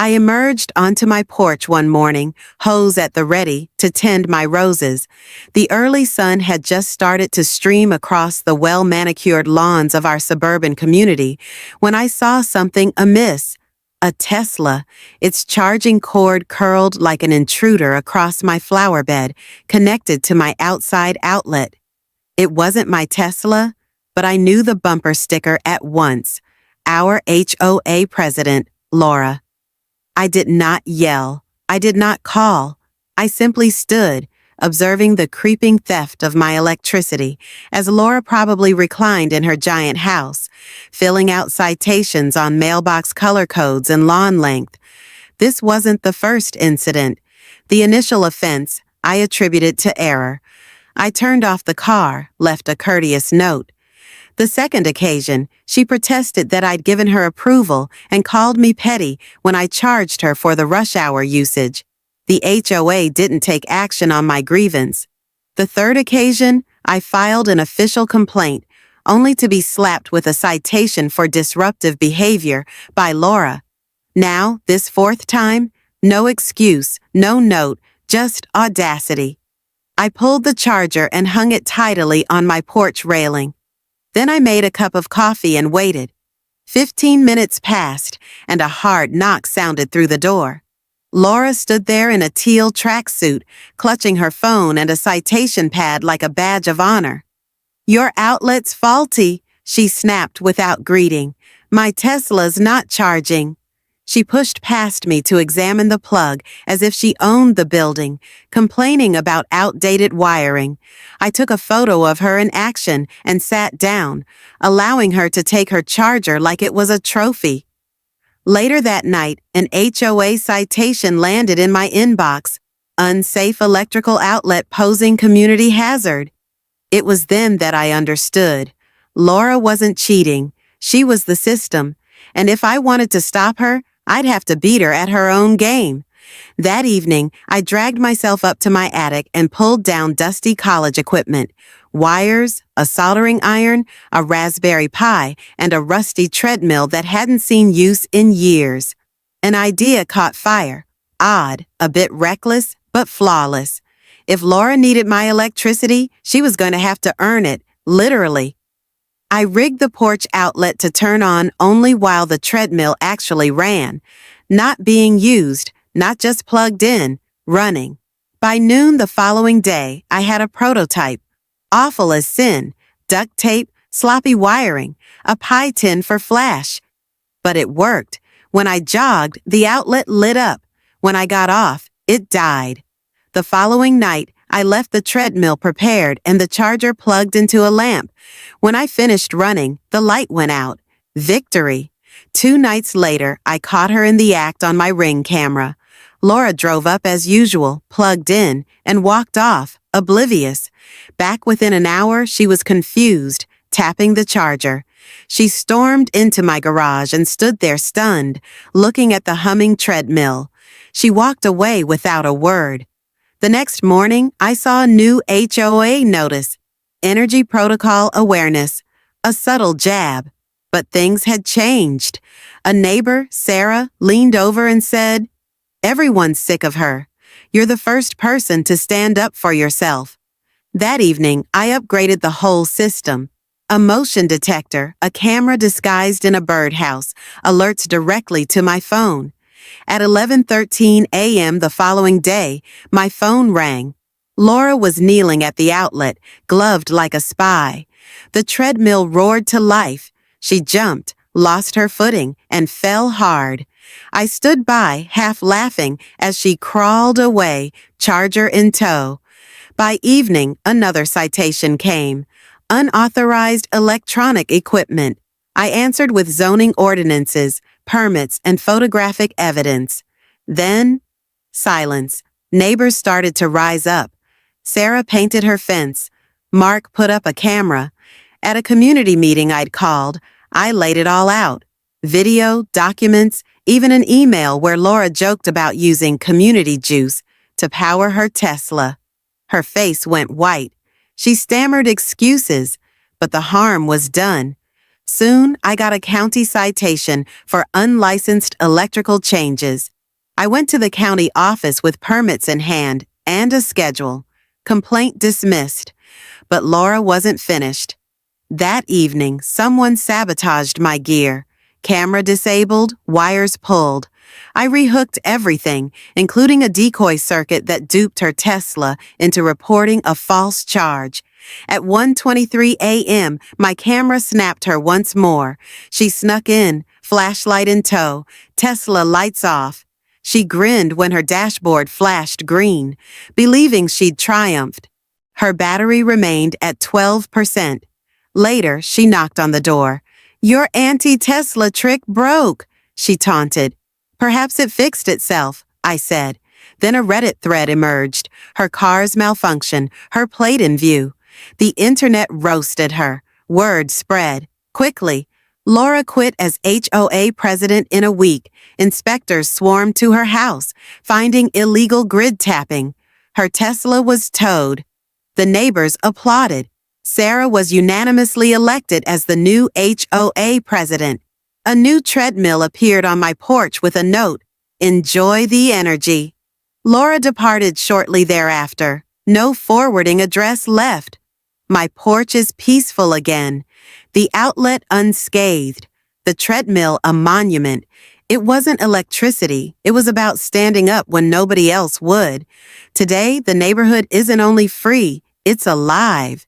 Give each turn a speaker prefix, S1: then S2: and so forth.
S1: I emerged onto my porch one morning, hose at the ready, to tend my roses. The early sun had just started to stream across the well-manicured lawns of our suburban community when I saw something amiss. A Tesla, its charging cord curled like an intruder across my flower bed, connected to my outside outlet. It wasn't my Tesla, but I knew the bumper sticker at once. Our HOA president, Laura. I did not yell. I did not call. I simply stood, observing the creeping theft of my electricity, as Laura probably reclined in her giant house, filling out citations on mailbox color codes and lawn length. This wasn't the first incident. The initial offense I attributed to error. I turned off the car, left a courteous note. The second occasion, she protested that I'd given her approval and called me petty when I charged her for the rush hour usage. The HOA didn't take action on my grievance. The third occasion, I filed an official complaint, only to be slapped with a citation for disruptive behavior by Laura. Now, this fourth time, no excuse, no note, just audacity. I pulled the charger and hung it tidily on my porch railing. Then I made a cup of coffee and waited. 15 minutes passed, and a hard knock sounded through the door. Laura stood there in a teal tracksuit, clutching her phone and a citation pad like a badge of honor. "Your outlet's faulty," she snapped without greeting. "My Tesla's not charging." She pushed past me to examine the plug as if she owned the building, complaining about outdated wiring. I took a photo of her in action and sat down, allowing her to take her charger like it was a trophy. Later that night, an HOA citation landed in my inbox. Unsafe electrical outlet posing community hazard. It was then that I understood. Laura wasn't cheating. She was the system. And if I wanted to stop her, I'd have to beat her at her own game. That evening, I dragged myself up to my attic and pulled down dusty college equipment. Wires, a soldering iron, a Raspberry Pi, and a rusty treadmill that hadn't seen use in years. An idea caught fire. Odd, a bit reckless, but flawless. If Laura needed my electricity, she was going to have to earn it, literally. I rigged the porch outlet to turn on only while the treadmill actually ran, not being used, not just plugged in, running. By noon the following day, I had a prototype. Awful as sin, duct tape, sloppy wiring, a pie tin for flash. But it worked. When I jogged, the outlet lit up. When I got off, it died. The following night, I left the treadmill prepared and the charger plugged into a lamp. When I finished running, the light went out. Victory. 2 nights later, I caught her in the act on my Ring camera. Laura drove up as usual, plugged in, and walked off, oblivious. Back within an hour, she was confused, tapping the charger. She stormed into my garage and stood there stunned, looking at the humming treadmill. She walked away without a word. The next morning, I saw a new HOA notice. Energy Protocol Awareness. A subtle jab. But things had changed. A neighbor, Sarah, leaned over and said, "Everyone's sick of her. You're the first person to stand up for yourself." That evening, I upgraded the whole system. A motion detector, a camera disguised in a birdhouse, alerts directly to my phone. At 11:13 a.m. the following day, my phone rang. Laura was kneeling at the outlet, gloved like a spy. The treadmill roared to life. She jumped, lost her footing, and fell hard. I stood by, half laughing, as she crawled away, charger in tow. By evening, another citation came. Unauthorized electronic equipment. I answered with zoning ordinances, permits, and photographic evidence. Then, silence. Neighbors started to rise up. Sarah painted her fence. Mark put up a camera. At a community meeting I'd called, I laid it all out. Video, documents, even an email where Laura joked about using community juice to power her Tesla. Her face went white. She stammered excuses, but the harm was done. Soon, I got a county citation for unlicensed electrical changes. I went to the county office with permits in hand and a schedule. Complaint dismissed. But Laura wasn't finished. That evening, someone sabotaged my gear. Camera disabled, wires pulled. I rehooked everything, including a decoy circuit that duped her Tesla into reporting a false charge. At 1:23 a.m., my camera snapped her once more. She snuck in, flashlight in tow, Tesla lights off. She grinned when her dashboard flashed green, believing she'd triumphed. Her battery remained at 12%. Later, she knocked on the door. "Your anti-Tesla trick broke," she taunted. "Perhaps it fixed itself," I said. Then a Reddit thread emerged. Her car's malfunction, her plate in view. The internet roasted her. Word spread. Quickly, Laura quit as HOA president in a week. Inspectors swarmed to her house, finding illegal grid tapping. Her Tesla was towed. The neighbors applauded. Sarah was unanimously elected as the new HOA president. A new treadmill appeared on my porch with a note, "Enjoy the energy." Laura departed shortly thereafter. No forwarding address left. My porch is peaceful again. The outlet unscathed. The treadmill a monument. It wasn't electricity. It was about standing up when nobody else would. Today, the neighborhood isn't only free, it's alive.